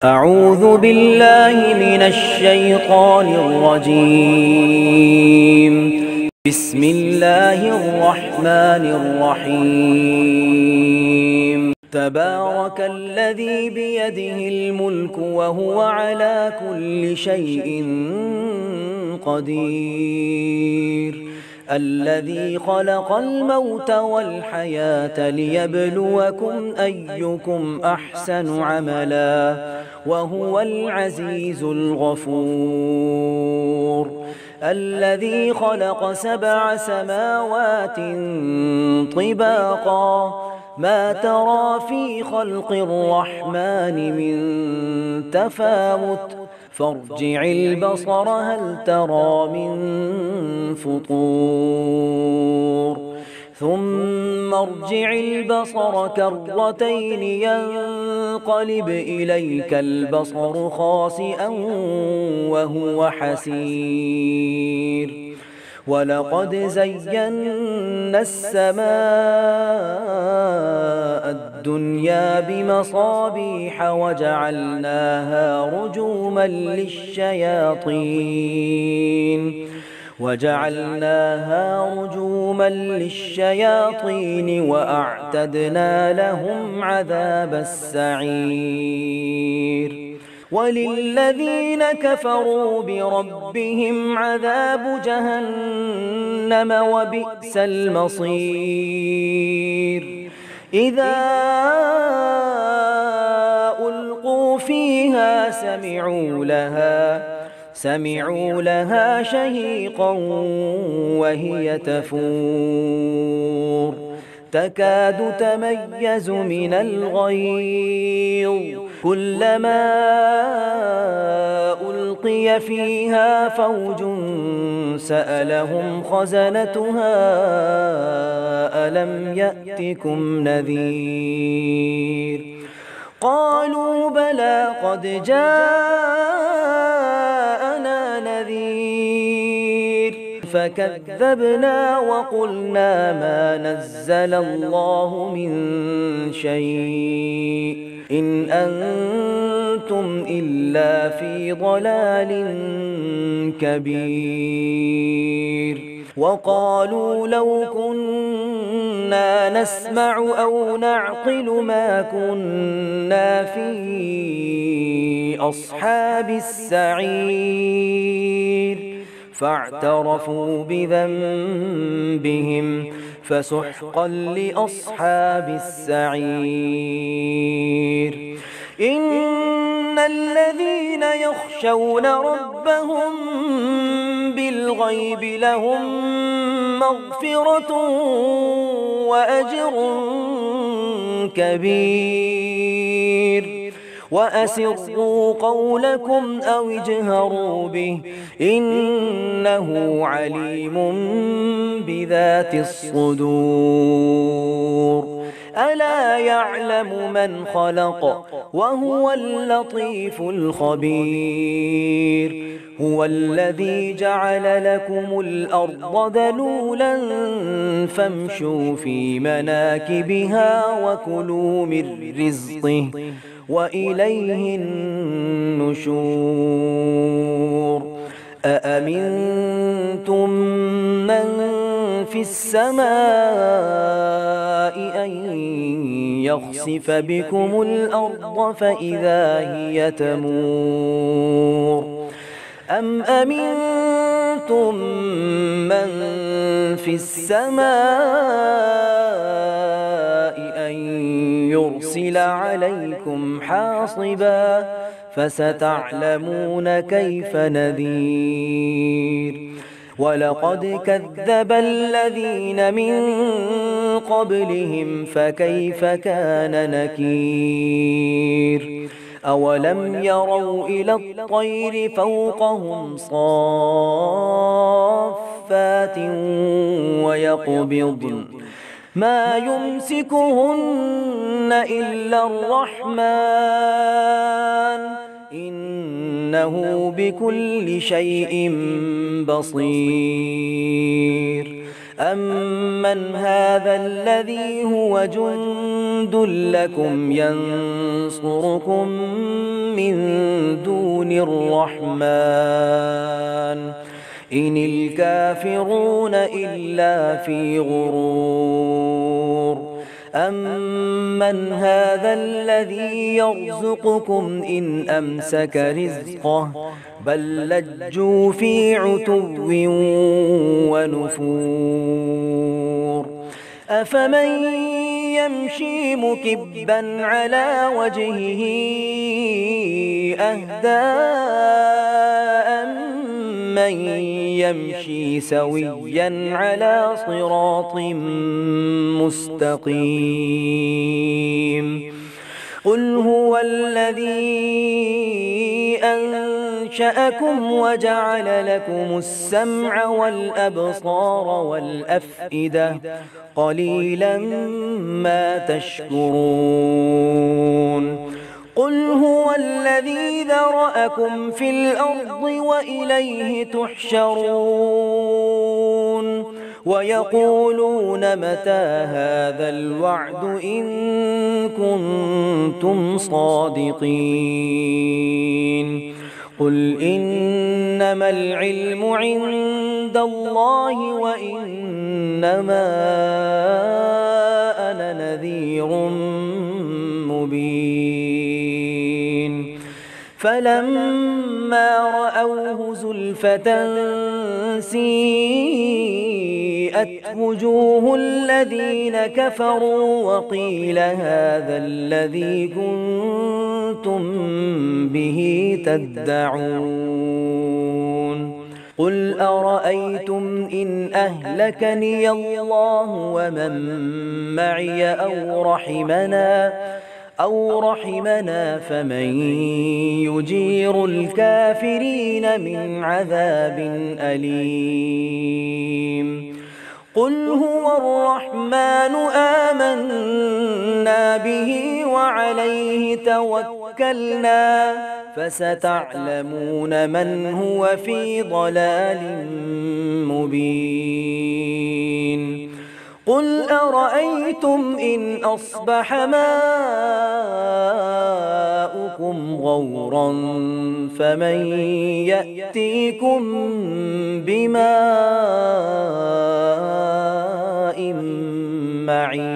أعوذ بالله من الشيطان الرجيم. بسم الله الرحمن الرحيم. تبارك الذي بيده الملك وهو على كل شيء قدير. الذي خلق الموت والحياة ليبلوكم أيكم أحسن عملا وهو العزيز الغفور. الذي خلق 7 سماوات طباقا ما ترى في خلق الرحمن من تفاوت فارجع البصر هل ترى من فطور ثم ارجع البصر كرتين ينقلب إليك البصر خاسئا وهو حسير. ولقد زينا السماء الدنيا بمصابيح وجعلناها رجوما للشياطين وأعتدنا لهم عذاب السعير. وللذين كفروا بربهم عذاب جهنم وبئس المصير. إذا ألقوا فيها سمعوا لها شهيقا وهي تفور تكاد تميز من الغيظ كلما ألقي فيها فوج سألهم خزنتها ألم يأتكم نذير قالوا بلى قد جاءنا نذير فكذبنا وقلنا ما نزل الله من شيء إن أنتم إلا في ضلال كبير. وقالوا لو كنا نسمع أو نعقل ما كنا في أصحاب السعير فاعترفوا بذنبهم فسحقا لأصحاب السعير. إن الذين يخشون ربهم بالغيب لهم مغفرة وأجر كبير. وأسروا قولكم أو اجهروا به إنه عليم بذات الصدور. ألا يعلم من خلق وهو اللطيف الخبير. هو الذي جعل لكم الأرض ذلولا فامشوا في مناكبها وكلوا من رزقه وإليه النشور. أأمنتم من في السماء أن يخسف بكم الأرض فإذا هي تمور أم أمنتم من في السماء أن يرسل عليكم حاصبا فستعلمون كيف نذير. ولقد كذب الذين من قبلهم فكيف كان نكير. أولم يروا إلى الطير فوقهم صافات ويقبضن ما يمسكهن إلا الرحمن إنه بكل شيء بصير. أمن هذا الذي هو جند لكم ينصركم من دون الرحمن إن الكافرون إلا في غرور أمن هذا الذي يرزقكم إن أمسك رزقه بل لجوا في عتو ونفور أفمن يمشي مكبا على وجهه أهدى من يمشي سويا على صراط مستقيم قل هو الذي أنشأكم وجعل لكم السمع والأبصار والأفئدة قليلا ما تشكرون قل هو الذي ذرأكم في الأرض وإليه تحشرون ويقولون متى هذا الوعد إن كنتم صادقين قل إنما العلم عند الله وإنما أنا نذير مبين فلما رأوه زلفة سيئت وجوه الذين كفروا وقيل هذا الذي كنتم به تدعون قل أرأيتم إن أهلكني الله ومن معي أو رحمنا فمن يجير الكافرين من عذاب أليم قل هو الرحمن آمنا به وعليه توكلنا فستعلمون من هو في ضلال مبين قل أرأيتم إن أصبح ماؤكم غورا فمن يأتيكم بماء معين